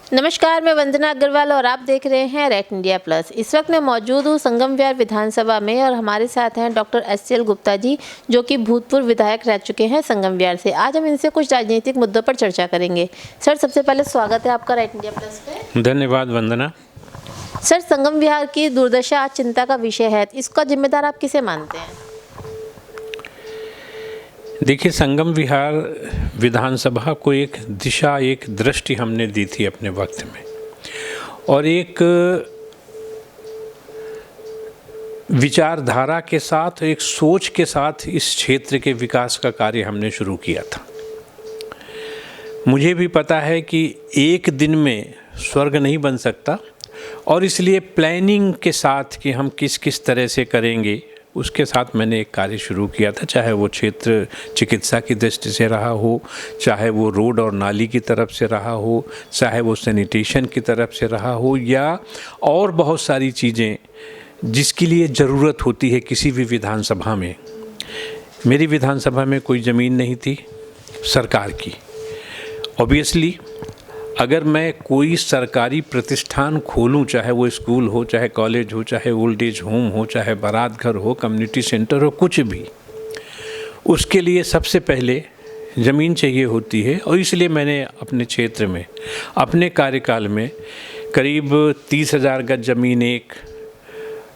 नमस्कार, मैं वंदना अग्रवाल और आप देख रहे हैं रेट इंडिया प्लस। इस वक्त मैं मौजूद हूँ संगम विहार विधानसभा में और हमारे साथ हैं डॉक्टर SCL गुप्ता जी, जो कि भूतपूर्व विधायक रह चुके हैं संगम विहार से। आज हम इनसे कुछ राजनीतिक मुद्दों पर चर्चा करेंगे। सर, सबसे पहले स्वागत है आपका रेट इंडिया प्लस पे। धन्यवाद वंदना। सर, संगम विहार की दुर्दशा आज चिंता का विषय है, इसका जिम्मेदार आप किसे मानते हैं? देखिए, संगम विहार विधानसभा को एक दिशा, एक दृष्टि हमने दी थी अपने वक्त में, और एक विचारधारा के साथ, एक सोच के साथ इस क्षेत्र के विकास का कार्य हमने शुरू किया था। मुझे भी पता है कि एक दिन में स्वर्ग नहीं बन सकता, और इसलिए प्लानिंग के साथ कि हम किस किस तरह से करेंगे, उसके साथ मैंने एक कार्य शुरू किया था। चाहे वो क्षेत्र चिकित्सा की दृष्टि से रहा हो, चाहे वो रोड और नाली की तरफ से रहा हो, चाहे वो सैनिटेशन की तरफ से रहा हो, या और बहुत सारी चीज़ें जिसके लिए ज़रूरत होती है किसी भी विधानसभा में। मेरी विधानसभा में कोई ज़मीन नहीं थी सरकार की। ऑब्वियसली अगर मैं कोई सरकारी प्रतिष्ठान खोलूं, चाहे वो स्कूल हो, चाहे कॉलेज हो, चाहे ओल्ड एज होम हो, चाहे बारात घर हो, कम्युनिटी सेंटर हो, कुछ भी, उसके लिए सबसे पहले ज़मीन चाहिए होती है। और इसलिए मैंने अपने क्षेत्र में, अपने कार्यकाल में करीब 30,000 गज ज़मीन एक,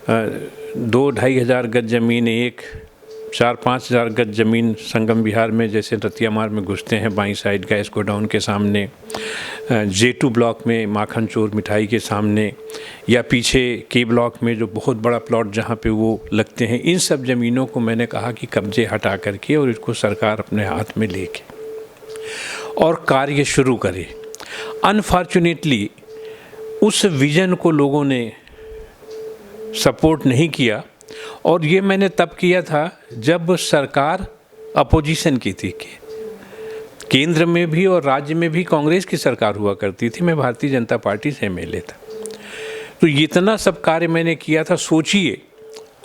2-2.5 हज़ार गज ज़मीन एक, 4-5 हज़ार गज ज़मीन संगम विहार में, जैसे रतिया मार्ग में घुसते हैं बाईं साइड का इसको डाउन के सामने, J2 ब्लॉक में माखन चोर मिठाई के सामने, या पीछे K ब्लॉक में जो बहुत बड़ा प्लॉट जहाँ पे वो लगते हैं, इन सब ज़मीनों को मैंने कहा कि कब्जे हटा करके और इसको सरकार अपने हाथ में लेके और कार्य शुरू करे। अनफॉर्चुनेटली उस विज़न को लोगों ने सपोर्ट नहीं किया, और ये मैंने तब किया था जब सरकार अपोजिशन की थी। कि केंद्र में भी और राज्य में भी कांग्रेस की सरकार हुआ करती थी, मैं भारतीय जनता पार्टी से MLA था। तो इतना सब कार्य मैंने किया था। सोचिए,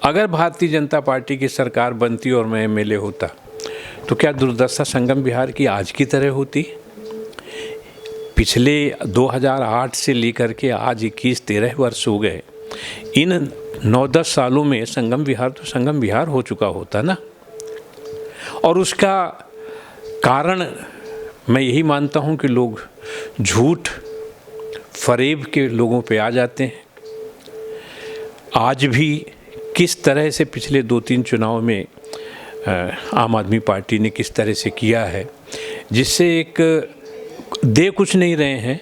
अगर भारतीय जनता पार्टी की सरकार बनती और मैं MLA होता तो क्या दुर्दशा संगम विहार की आज की तरह होती? पिछले 2008 से लेकर के आज 21-23 वर्ष हो गए। इन 9-10 सालों में संगम विहार तो संगम विहार हो चुका होता ना। और उसका कारण मैं यही मानता हूँ कि लोग झूठ फरेब के लोगों पे आ जाते हैं। आज भी किस तरह से पिछले 2-3 चुनाव में आम आदमी पार्टी ने किस तरह से किया है, जिससे एक दे कुछ नहीं रहे हैं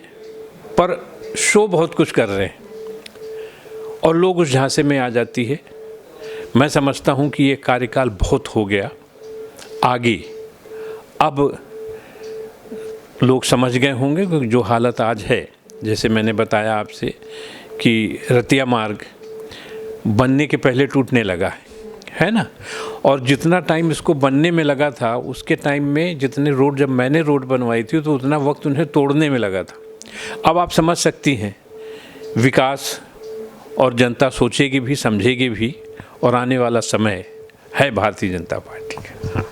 पर शो बहुत कुछ कर रहे हैं, और लोग उस झांसे में आ जाती है। मैं समझता हूँ कि ये कार्यकाल बहुत हो गया। आगे अब लोग समझ गए होंगे कि जो हालत आज है, जैसे मैंने बताया आपसे कि रतिया मार्ग बनने के पहले टूटने लगा है ना, और जितना टाइम इसको बनने में लगा था, उसके टाइम में जितने रोड, जब मैंने रोड बनवाई थी तो उतना वक्त उन्हें तोड़ने में लगा था। अब आप समझ सकती हैं विकास, और जनता सोचेगी भी, समझेगी भी, और आने वाला समय है भारतीय जनता पार्टी का। हाँ।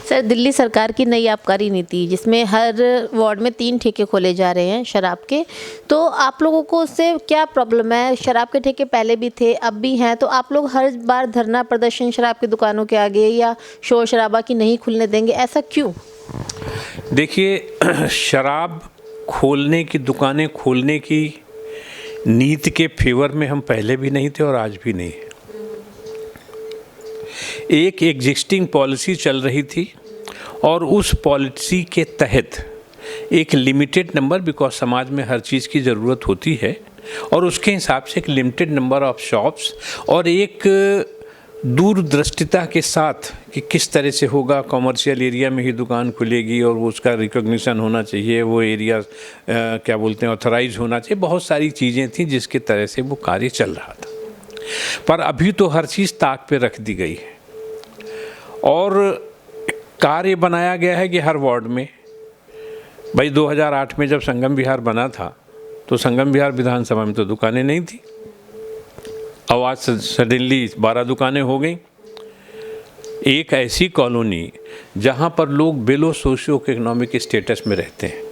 सर, दिल्ली सरकार की नई आबकारी नीति, जिसमें हर वार्ड में 3 ठेके खोले जा रहे हैं शराब के, तो आप लोगों को उससे क्या प्रॉब्लम है? शराब के ठेके पहले भी थे, अब भी हैं, तो आप लोग हर बार धरना प्रदर्शन शराब की दुकानों के आगे या शोर शराबा की नहीं खुलने देंगे, ऐसा क्यों? देखिए, शराब खोलने की, दुकानें खोलने की नीति के फेवर में हम पहले भी नहीं थे और आज भी नहीं। एक एग्जिस्टिंग पॉलिसी चल रही थी, और उस पॉलिसी के तहत एक लिमिटेड नंबर, बिकॉज समाज में हर चीज़ की ज़रूरत होती है, और उसके हिसाब से एक लिमिटेड नंबर ऑफ शॉप्स, और एक दूरदृष्टिता के साथ कि किस तरह से होगा, कॉमर्शियल एरिया में ही दुकान खुलेगी और वो उसका रिकॉग्निशन होना चाहिए, वो एरिया क्या बोलते हैं, ऑथराइज होना चाहिए। बहुत सारी चीज़ें थी जिसके तरह से वो कार्य चल रहा था। पर अभी तो हर चीज़ ताक पे रख दी गई है, और कार्य बनाया गया है कि हर वार्ड में, भाई 2008 में जब संगम विहार बना था तो संगम विहार विधानसभा में तो दुकानें नहीं थी। अब आज सडनली 12 दुकानें हो गई। एक ऐसी कॉलोनी जहाँ पर लोग बिलो सोशियो इकोनॉमिक स्टेटस में रहते हैं,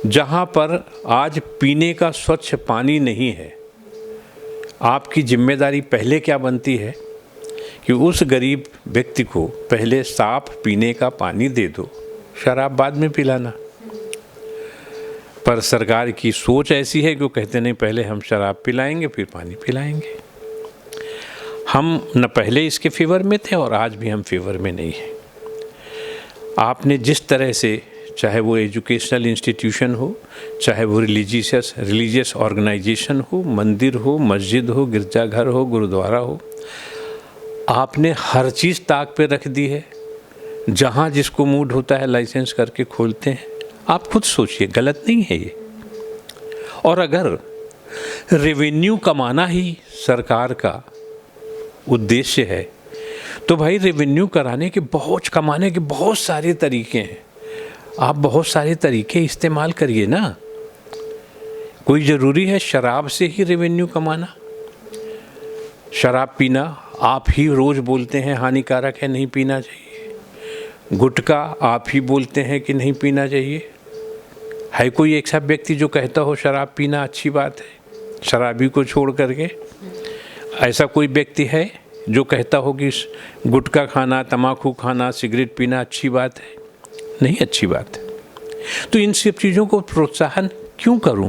जहाँ पर आज पीने का स्वच्छ पानी नहीं है, आपकी जिम्मेदारी पहले क्या बनती है कि उस गरीब व्यक्ति को पहले साफ पीने का पानी दे दो, शराब बाद में पिलाना। पर सरकार की सोच ऐसी है कि वो कहते नहीं, पहले हम शराब पिलाएंगे फिर पानी पिलाएंगे। हम न पहले इसके फेवर में थे और आज भी हम फेवर में नहीं हैं। आपने जिस तरह से, चाहे वो एजुकेशनल इंस्टीट्यूशन हो, चाहे वो रिलीजियस ऑर्गेनाइजेशन हो, मंदिर हो, मस्जिद हो, गिरजाघर हो, गुरुद्वारा हो, आपने हर चीज़ ताक पे रख दी है। जहाँ जिसको मूड होता है लाइसेंस करके खोलते हैं। आप खुद सोचिए, गलत नहीं है ये। और अगर रेवेन्यू कमाना ही सरकार का उद्देश्य है तो भाई रेवेन्यू कमाने के बहुत सारे तरीके हैं। आप बहुत सारे तरीके इस्तेमाल करिए ना। कोई ज़रूरी है शराब से ही रेवेन्यू कमाना? शराब पीना आप ही रोज़ बोलते हैं हानिकारक है, नहीं पीना चाहिए। गुटखा आप ही बोलते हैं कि नहीं पीना चाहिए। है कोई एक सब व्यक्ति जो कहता हो शराब पीना अच्छी बात है, शराबी को छोड़ करके? ऐसा कोई व्यक्ति है जो कहता हो कि गुटखा खाना, तम्बाकू खाना, सिगरेट पीना अच्छी बात है? नहीं अच्छी बात है। तो इन सब चीज़ों को प्रोत्साहन क्यों करूं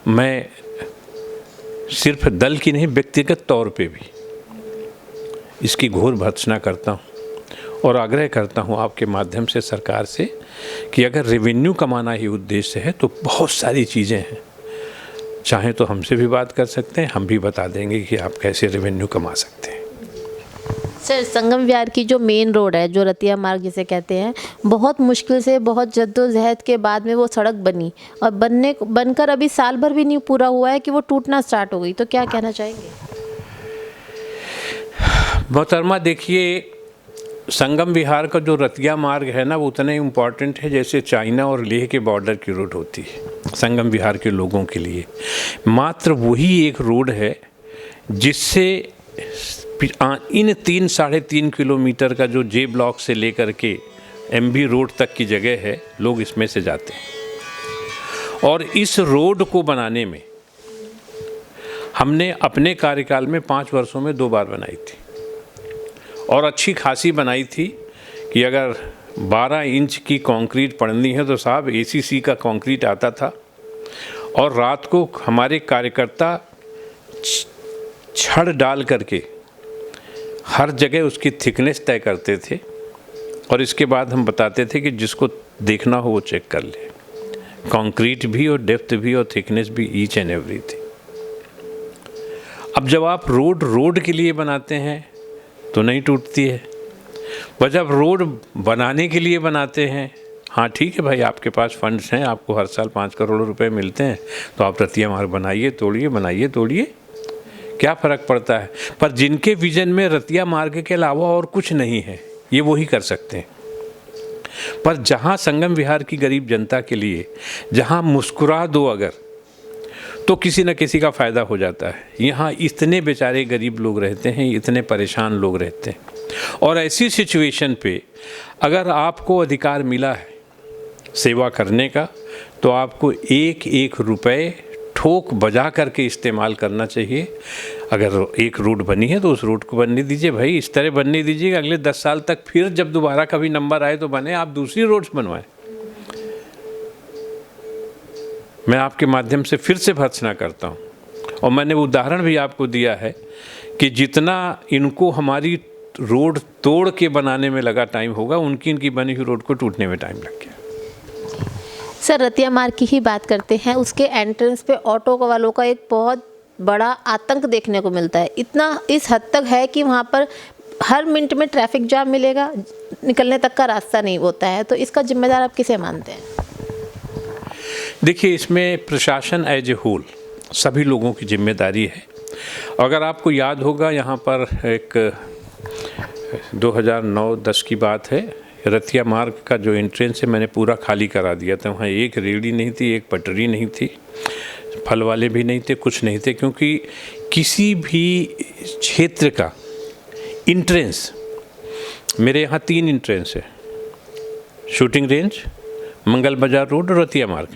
मैं सिर्फ दल की नहीं, व्यक्तिगत तौर पे भी इसकी घोर भर्त्सना करता हूं और आग्रह करता हूं आपके माध्यम से सरकार से कि अगर रेवेन्यू कमाना ही उद्देश्य है तो बहुत सारी चीज़ें हैं। चाहें तो हमसे भी बात कर सकते हैं, हम भी बता देंगे कि आप कैसे रेवेन्यू कमा सकते हैं। सर, संगम विहार की जो मेन रोड है, जो रतिया मार्ग जिसे कहते हैं, बहुत मुश्किल से, बहुत जद्दोजहद के बाद में वो सड़क बनी और बनकर अभी साल भर भी नहीं पूरा हुआ है कि वो टूटना स्टार्ट हो गई। तो क्या कहना चाहेंगे? मोहतरमा, देखिए, संगम विहार का जो रतिया मार्ग है ना, वो उतना ही इम्पॉर्टेंट है जैसे चाइना और लेह के बॉर्डर की रोड होती है। संगम विहार के लोगों के लिए मात्र वही एक रोड है जिससे इन 3-3.5 किलोमीटर का जो जे ब्लॉक से लेकर के एमबी रोड तक की जगह है, लोग इसमें से जाते हैं। और इस रोड को बनाने में हमने अपने कार्यकाल में 5 वर्षों में 2 बार बनाई थी और अच्छी खासी बनाई थी कि अगर 12 इंच की कंक्रीट पड़नी है तो साहब एसीसी का कंक्रीट आता था और रात को हमारे कार्यकर्ता छड़ डाल करके हर जगह उसकी थिकनेस तय करते थे और इसके बाद हम बताते थे कि जिसको देखना हो वो चेक कर ले। कंक्रीट भी और डेप्थ भी और थिकनेस भी, ईच एंड एवरीथिंग। अब जब आप रोड के लिए बनाते हैं तो नहीं टूटती है, पर जब रोड बनाने के लिए बनाते हैं, हाँ ठीक है भाई, आपके पास फंड्स हैं, आपको हर साल 5 करोड़ रुपए मिलते हैं तो आप रतिया मार्ग बनाइए तोड़िए, क्या फ़र्क पड़ता है। पर जिनके विजन में रतिया मार्ग के अलावा और कुछ नहीं है, ये वही कर सकते हैं। पर जहाँ संगम विहार की गरीब जनता के लिए जहाँ मुस्कुरा दो अगर, तो किसी न किसी का फ़ायदा हो जाता है। यहाँ इतने बेचारे गरीब लोग रहते हैं, इतने परेशान लोग रहते हैं और ऐसी सिचुएशन पे अगर आपको अधिकार मिला है सेवा करने का तो आपको एक रुपए ठोक बजा करके इस्तेमाल करना चाहिए। अगर एक रोड बनी है तो उस रोड को बनने दीजिए भाई, इस तरह बनने दीजिए कि अगले 10 साल तक फिर जब दोबारा कभी नंबर आए तो बने, आप दूसरी रोड्स बनवाएं। मैं आपके माध्यम से फिर से भर्त्सना करता हूँ और मैंने उदाहरण भी आपको दिया है कि जितना इनको हमारी रोड तोड़ के बनाने में लगा टाइम होगा, इनकी बनी हुई रोड को टूटने में टाइम लग गया। सर, रतिया मार्ग की ही बात करते हैं। उसके एंट्रेंस पे ऑटो वालों का एक बहुत बड़ा आतंक देखने को मिलता है। इतना इस हद तक है कि वहाँ पर हर मिनट में ट्रैफिक जाम मिलेगा, निकलने तक का रास्ता नहीं होता है। तो इसका जिम्मेदार आप किसे मानते हैं? देखिए, इसमें प्रशासन एज ए होल सभी लोगों की जिम्मेदारी है। अगर आपको याद होगा, यहाँ पर एक 2009-10 की बात है, रतिया मार्ग का जो एंट्रेंस है मैंने पूरा खाली करा दिया था। वहाँ एक रेहड़ी नहीं थी, एक पटरी नहीं थी, फल वाले भी नहीं थे, कुछ नहीं थे, क्योंकि किसी भी क्षेत्र का इंट्रेंस, मेरे यहाँ 3 इंट्रेंस है, शूटिंग रेंज, मंगल बाजार रोड और रतिया मार्ग।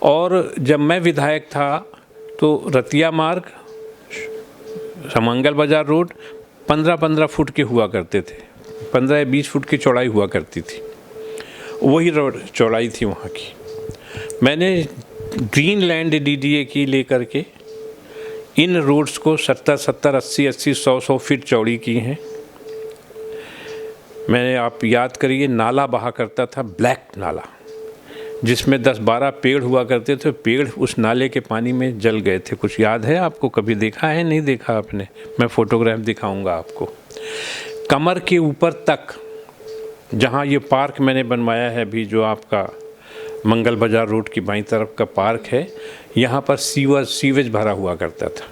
और जब मैं विधायक था तो रतिया मार्ग, मंगल बाजार रोड 15-15 फुट के हुआ करते थे, 15 या 20 फुट की चौड़ाई हुआ करती थी, वही रोड चौड़ाई थी वहाँ की। मैंने ग्रीन लैंड DDA की लेकर के इन रोड्स को 70-70, 80-80, 100-100 फीट चौड़ी की हैं। मैंने, आप याद करिए, नाला बहा करता था, ब्लैक नाला, जिसमें 10-12 पेड़ हुआ करते थे। पेड़ उस नाले के पानी में जल गए थे। कुछ याद है आपको? कभी देखा है? नहीं देखा आपने? मैं फ़ोटोग्राफ दिखाऊंगा आपको। कमर के ऊपर तक, जहाँ ये पार्क मैंने बनवाया है अभी, जो आपका मंगल बाजार रोड की बाईं तरफ का पार्क है, यहाँ पर सीवेज भरा हुआ करता था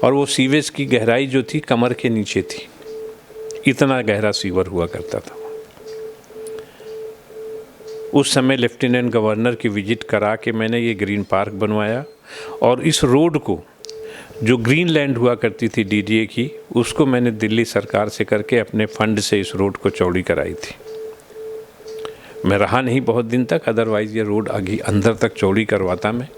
और वो सीवेज की गहराई जो थी कमर के नीचे थी। इतना गहरा सीवर हुआ करता था। उस समय लेफ्टिनेंट गवर्नर की विजिट करा के मैंने ये ग्रीन पार्क बनवाया और इस रोड को, जो ग्रीन लैंड हुआ करती थी DDA की, उसको मैंने दिल्ली सरकार से करके अपने फंड से इस रोड को चौड़ी कराई थी। मैं रहा नहीं बहुत दिन तक, अदरवाइज़ ये रोड आगे अंदर तक चौड़ी करवाता मैं।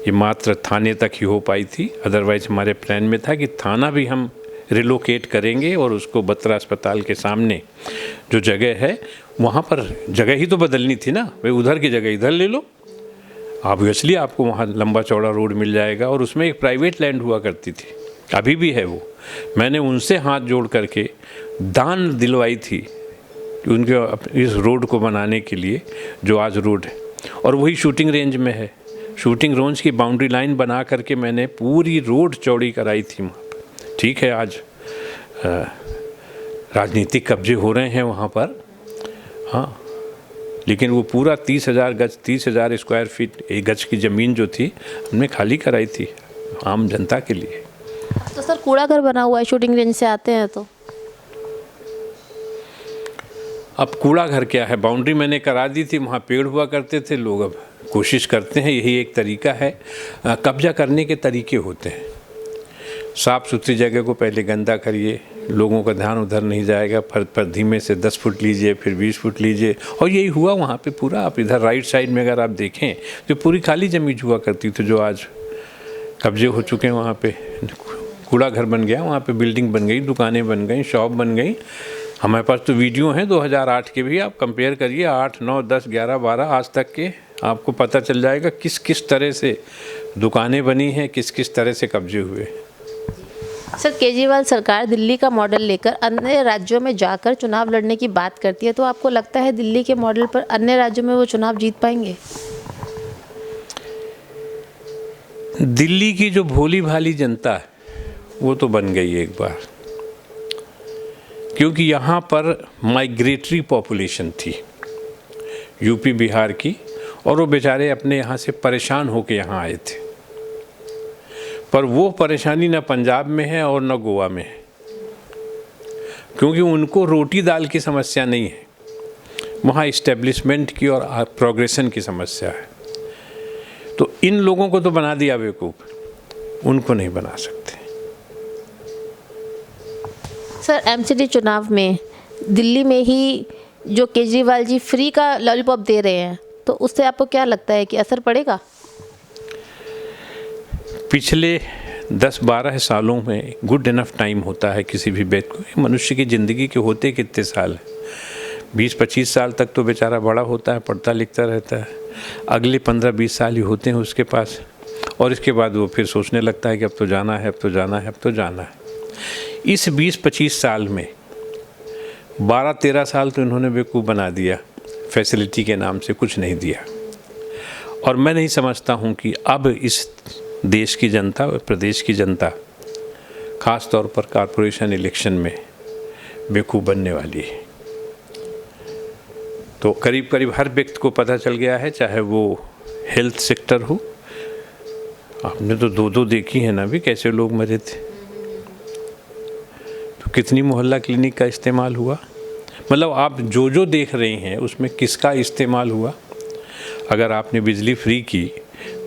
ये मात्र थाने तक ही हो पाई थी, अदरवाइज़ हमारे प्लान में था कि थाना भी हम रिलोकेट करेंगे और उसको बत्रा अस्पताल के सामने जो जगह है, वहाँ पर जगह ही तो बदलनी थी ना भाई, उधर की जगह इधर ले लो। ऑब्वियसली आपको वहाँ लंबा चौड़ा रोड मिल जाएगा। और उसमें एक प्राइवेट लैंड हुआ करती थी, अभी भी है वो। मैंने उनसे हाथ जोड़ करके दान दिलवाई थी कि उनके इस रोड को बनाने के लिए, जो आज रोड है, और वही शूटिंग रेंज में है। शूटिंग रेंज की बाउंड्री लाइन बना करके मैंने पूरी रोड चौड़ी कराई थी वहाँ पर। ठीक है, आज राजनीतिक कब्जे हो रहे हैं वहाँ पर, हाँ, लेकिन वो पूरा 30,000 गज, 30,000 स्क्वायर फीट एक गज की ज़मीन जो थी, हमने खाली कराई थी आम जनता के लिए। तो सर, कूड़ा घर बना हुआ है, शूटिंग रेंज से आते हैं तो? अब कूड़ा घर क्या है? बाउंड्री मैंने करा दी थी, वहाँ पेड़ हुआ करते थे। लोग अब कोशिश करते हैं, यही एक तरीका है। कब्जा करने के तरीके होते हैं। साफ़ सुथरी जगह को पहले गंदा करिए, लोगों का ध्यान उधर नहीं जाएगा, पर धीमे से 10 फुट लीजिए, फिर 20 फुट लीजिए, और यही हुआ वहाँ पे पूरा। आप इधर राइट साइड में अगर आप देखें तो पूरी खाली ज़मीन हुआ करती थी, जो आज कब्जे हो चुके हैं। वहाँ पे कूड़ा घर बन गया, वहाँ पे बिल्डिंग बन गई, दुकानें बन गई, शॉप बन गई। हमारे पास तो वीडियो हैं 2008 के भी, आप कंपेयर करिए, 8, 9, 10, 11, 12 आज तक के, आपको पता चल जाएगा किस किस तरह से दुकानें बनी हैं, किस किस तरह से कब्जे हुए। सर, केजरीवाल सरकार दिल्ली का मॉडल लेकर अन्य राज्यों में जाकर चुनाव लड़ने की बात करती है, तो आपको लगता है दिल्ली के मॉडल पर अन्य राज्यों में वो चुनाव जीत पाएंगे? दिल्ली की जो भोली भाली जनता है वो तो बन गई एक बार, क्योंकि यहाँ पर माइग्रेटरी पॉपुलेशन थी यूपी बिहार की, और वो बेचारे अपने यहाँ से परेशान होकर यहाँ आए थे। पर वो परेशानी न पंजाब में है और न गोवा में है, क्योंकि उनको रोटी दाल की समस्या नहीं है, वहाँ इस्टेब्लिशमेंट की और प्रोग्रेशन की समस्या है। तो इन लोगों को तो बना दिया बेवकूफ़, उनको नहीं बना सकते। सर, MCD चुनाव में दिल्ली में ही जो केजरीवाल जी फ्री का लॉलीपॉप दे रहे हैं, तो उससे आपको क्या लगता है कि असर पड़ेगा? पिछले 10-12 सालों में गुड इनफ टाइम होता है किसी भी व्यक्ति को। मनुष्य की ज़िंदगी के होते कितने साल हैं? 20-25 साल तक तो बेचारा बड़ा होता है, पढ़ता लिखता रहता है। अगले 15-20 साल ही होते हैं उसके पास, और इसके बाद वो फिर सोचने लगता है कि अब तो जाना है, अब तो जाना है, अब तो जाना है। इस 20-25 साल में 12-13 साल तो इन्होंने बेवकूफ़ बना दिया, फैसिलिटी के नाम से कुछ नहीं दिया। और मैं नहीं समझता हूँ कि अब इस देश की जनता और प्रदेश की जनता, ख़ास तौर पर कॉरपोरेशन इलेक्शन में, बेवकूफ़ बनने वाली है। तो करीब करीब हर व्यक्ति को पता चल गया है, चाहे वो हेल्थ सेक्टर हो, आपने तो 2-2 देखी है ना भी, कैसे लोग मरे थे। तो कितनी मोहल्ला क्लिनिक का इस्तेमाल हुआ, मतलब आप जो जो देख रहे हैं उसमें किसका इस्तेमाल हुआ। अगर आपने बिजली फ्री की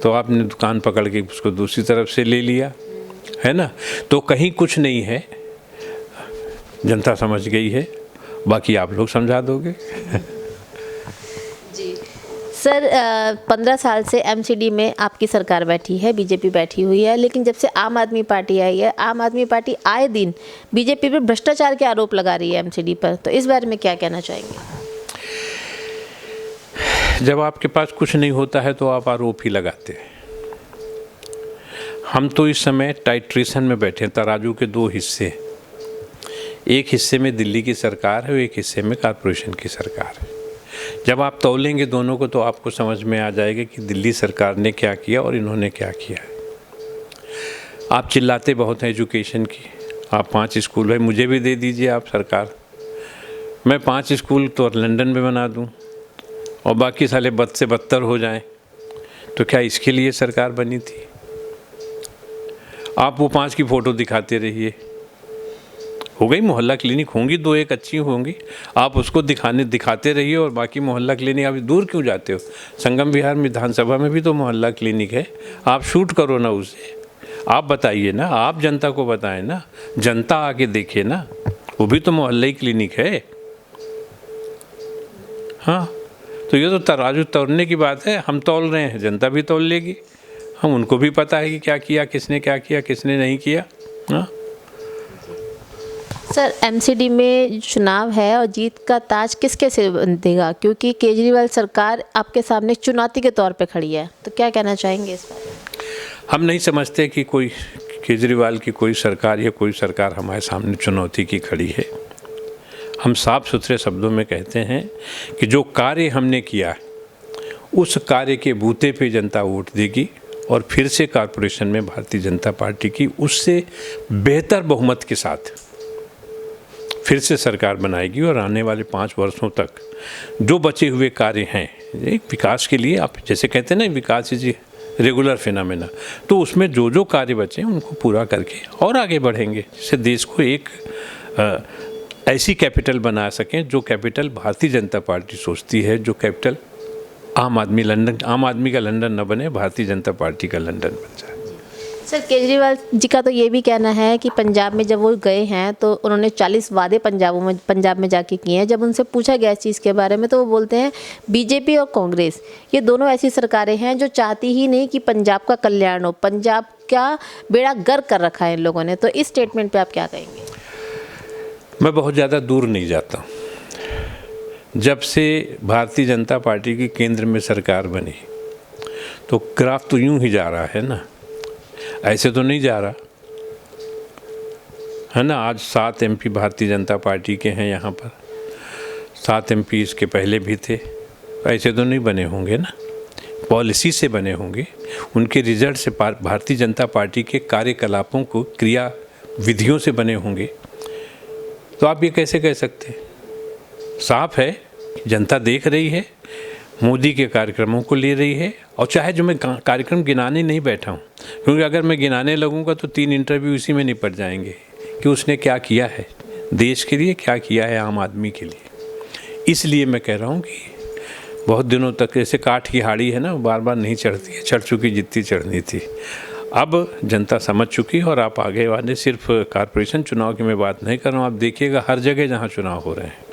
तो आपने दुकान पकड़ के उसको दूसरी तरफ से ले लिया, है ना। तो कहीं कुछ नहीं है, जनता समझ गई है। बाकी आप लोग समझा दोगे। जी सर, 15 साल से एमसीडी में आपकी सरकार बैठी है, बीजेपी बैठी हुई है, लेकिन जब से आम आदमी पार्टी आई है, आम आदमी पार्टी आए दिन बीजेपी पर भ्रष्टाचार के आरोप लगा रही है एमसीडी पर, तो इस बारे में क्या कहना चाहेंगे? जब आपके पास कुछ नहीं होता है तो आप आरोप ही लगाते हैं। हम तो इस समय टाइट्रेशन में बैठे हैं, तराजू के दो हिस्से, एक हिस्से में दिल्ली की सरकार है और एक हिस्से में कॉरपोरेशन की सरकार है। जब आप तौलेंगे दोनों को तो आपको समझ में आ जाएगा कि दिल्ली सरकार ने क्या किया और इन्होंने क्या किया है। आप चिल्लाते बहुत हैं एजुकेशन की, आप 5 स्कूल है, मुझे भी दे दीजिए आप सरकार, मैं 5 स्कूल तो लंदन में बना दूं और बाकी साले बद से बदतर हो जाएं, तो क्या इसके लिए सरकार बनी थी? आप वो 5 की फ़ोटो दिखाते रहिए, हो गई मोहल्ला क्लिनिक होंगी, 2-1 अच्छी होंगी, आप उसको दिखाते रहिए और बाकी मोहल्ला क्लिनिक आप दूर क्यों जाते हो? संगम विहार विधानसभा में भी तो मोहल्ला क्लिनिक है, आप शूट करो ना उसे, आप बताइए ना, आप जनता को बताएं ना, जनता आके देखे ना, वो भी तो मोहल्ला क्लिनिक है। हाँ, तो ये तो तराजू तोड़ने की बात है, हम तौल रहे हैं, जनता भी तौल लेगी, हम उनको भी पता है कि क्या किया, किसने क्या किया, किसने नहीं किया। हाँ सर, एमसीडी में चुनाव है और जीत का ताज किसके सिर बंधेगा, क्योंकि केजरीवाल सरकार आपके सामने चुनौती के तौर पे खड़ी है, तो क्या कहना चाहेंगे इस बारे में? हम नहीं समझते कि कोई केजरीवाल की कोई सरकार या कोई सरकार हमारे सामने चुनौती की खड़ी है। हम साफ सुथरे शब्दों में कहते हैं कि जो कार्य हमने किया उस कार्य के बूते पे जनता वोट देगी और फिर से कॉरपोरेशन में भारतीय जनता पार्टी की उससे बेहतर बहुमत के साथ फिर से सरकार बनाएगी और आने वाले 5 वर्षों तक जो बचे हुए कार्य हैं एक विकास के लिए, आप जैसे कहते हैं ना विकास इज रेगुलर फिनोमेना, तो उसमें जो जो कार्य बचे उनको पूरा करके और आगे बढ़ेंगे, जिससे देश को एक ऐसी कैपिटल बना सकें जो कैपिटल भारतीय जनता पार्टी सोचती है, जो कैपिटल आम आदमी का लंदन न बने, भारतीय जनता पार्टी का लंदन बन जाए। सर, केजरीवाल जी का तो ये भी कहना है कि पंजाब में जब वो गए हैं तो उन्होंने 40 वादे पंजाब में जाके किए हैं। जब उनसे पूछा गया इस चीज़ के बारे में तो वो बोलते हैं बीजेपी और कांग्रेस ये दोनों ऐसी सरकारें हैं जो चाहती ही नहीं कि पंजाब का कल्याण हो, पंजाब का बेड़ा गर्क कर रखा है इन लोगों ने, तो इस स्टेटमेंट पर आप क्या कहेंगे? मैं बहुत ज़्यादा दूर नहीं जाता। जब से भारतीय जनता पार्टी की केंद्र में सरकार बनी तो ग्राफ तो यूं ही जा रहा है ना, ऐसे तो नहीं जा रहा है ना। आज 7 MP भारतीय जनता पार्टी के हैं यहाँ पर, 7 MP इसके पहले भी थे, ऐसे तो नहीं बने होंगे ना, पॉलिसी से बने होंगे, उनके रिजल्ट से भारतीय जनता पार्टी के कार्यकलापों को क्रिया विधियों से बने होंगे। तो आप ये कैसे कह सकते हैं? साफ है, जनता देख रही है, मोदी के कार्यक्रमों को ले रही है। और चाहे जो मैं कार्यक्रम गिनाने नहीं बैठा हूँ, क्योंकि अगर मैं गिनाने लगूंगा तो 3 इंटरव्यू इसी में निपट जाएंगे कि उसने क्या किया है देश के लिए, क्या किया है आम आदमी के लिए। इसलिए मैं कह रहा हूँ कि बहुत दिनों तक जैसे काठ की हाड़ी है ना, बार बार नहीं चढ़ती है, चढ़ चुकी जितनी चढ़नी थी। अब जनता समझ चुकी और आप आगे वाले, सिर्फ कॉरपोरेशन चुनाव की मैं बात नहीं कर रहा हूँ, आप देखिएगा हर जगह जहाँ चुनाव हो रहे हैं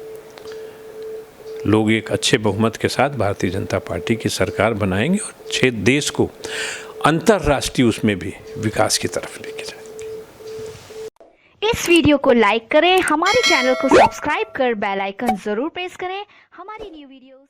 लोग एक अच्छे बहुमत के साथ भारतीय जनता पार्टी की सरकार बनाएंगे और देश को अंतर्राष्ट्रीय उसमें भी विकास की तरफ लेके जाएंगे। इस वीडियो को लाइक करें, हमारे चैनल को सब्सक्राइब कर बेल आइकन जरूर प्रेस करें हमारी न्यू वीडियो